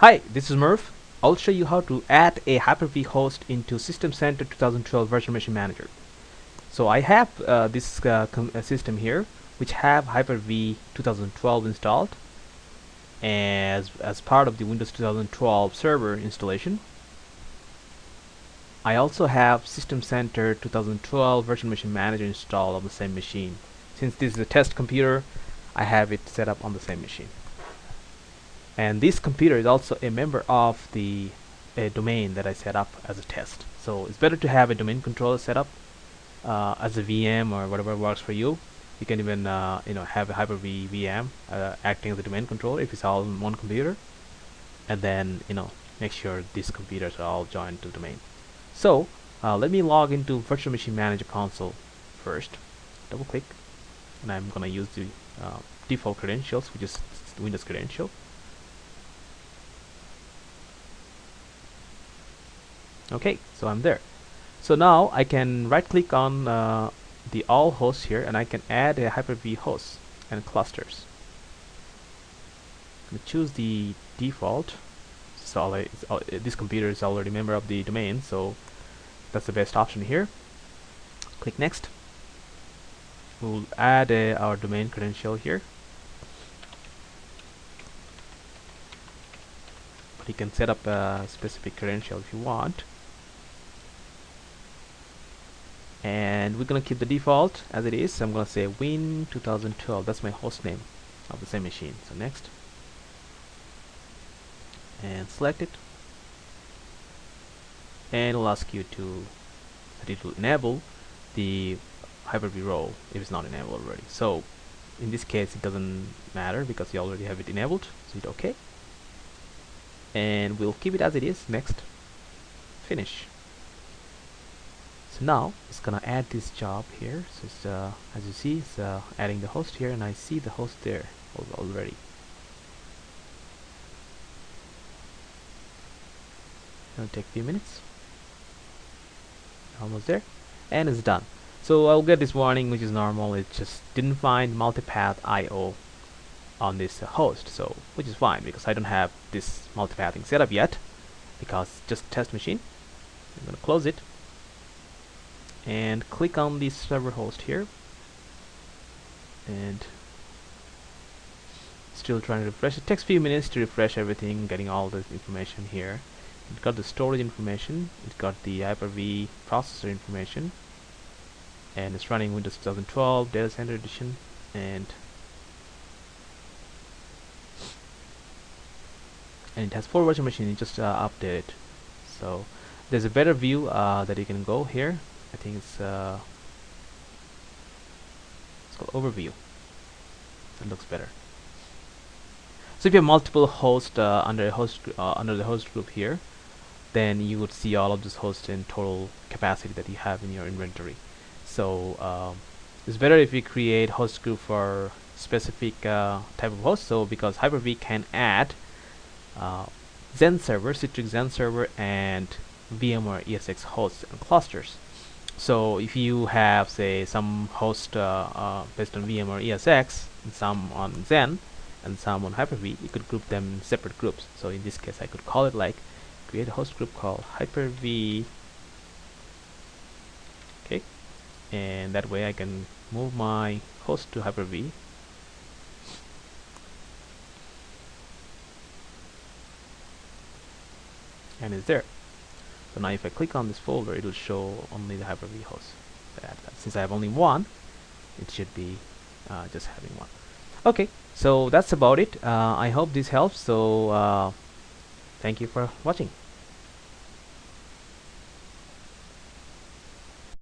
Hi, this is Murph. I'll show you how to add a Hyper-V host into System Center 2012 Virtual Machine Manager. So I have this system here, which have Hyper-V 2012 installed as part of the Windows 2012 server installation. I also have System Center 2012 Virtual Machine Manager installed on the same machine. Since this is a test computer, I have it set up on the same machine. And this computer is also a member of the domain that I set up as a test. So it's better to have a domain controller set up as a VM or whatever works for you. You can even have a Hyper-V VM acting as a domain controller if it's all on one computer, and then make sure these computers are all joined to the domain. So let me log into Virtual Machine Manager console first. Double click, and I'm gonna use the default credentials, which is Windows credential. Okay, so I'm there. So now I can right click on the all hosts here, and I can add a Hyper-V host and clusters. I'm gonna choose the default. So this computer is already a member of the domain, so that's the best option here. Click next. We'll add our domain credential here. But you can set up a specific credential if you want. And we're gonna keep the default as it is. So I'm gonna say Win 2012. That's my host name of the same machine. So next, and select it, and it'll ask you that it will enable the Hyper-V role if it's not enabled already. So in this case, it doesn't matter because you already have it enabled. So hit OK, and we'll keep it as it is. Next, finish. So now it's gonna add this job here. So it's, as you see, it's adding the host here, and I see the host there already. It'll take a few minutes. Almost there, and it's done. So I'll get this warning, which is normal. It just didn't find multipath I/O on this host, so which is fine because I don't have this multipathing set up yet because it's just a test machine. I'm gonna close it and click on the server host here, and still trying to refresh. It takes a few minutes to refresh everything, getting all the information here. It's got the storage information, it's got the Hyper-V processor information, and it's running Windows 2012 Data Center Edition, and it has 4 virtual machines. Just update it. So there's a better view that you can go here. I think it's called overview. It looks better. So if you have multiple hosts under the host group here, then you would see all of this hosts in total capacity that you have in your inventory. So it's better if you create host group for specific type of host. So because Hyper-V can add Xen server, Citrix Xen server, and VMware ESX hosts and clusters. So if you have, say, some host based on VMware ESX, and some on Xen, and some on Hyper-V, you could group them in separate groups. So in this case, I could call it like create a host group called Hyper-V. Okay, and that way I can move my host to Hyper-V. And it's there. So now if I click on this folder, it will show only the Hyper-V host. Since I have only one, it should be just having one. Okay, so that's about it. I hope this helps. So thank you for watching.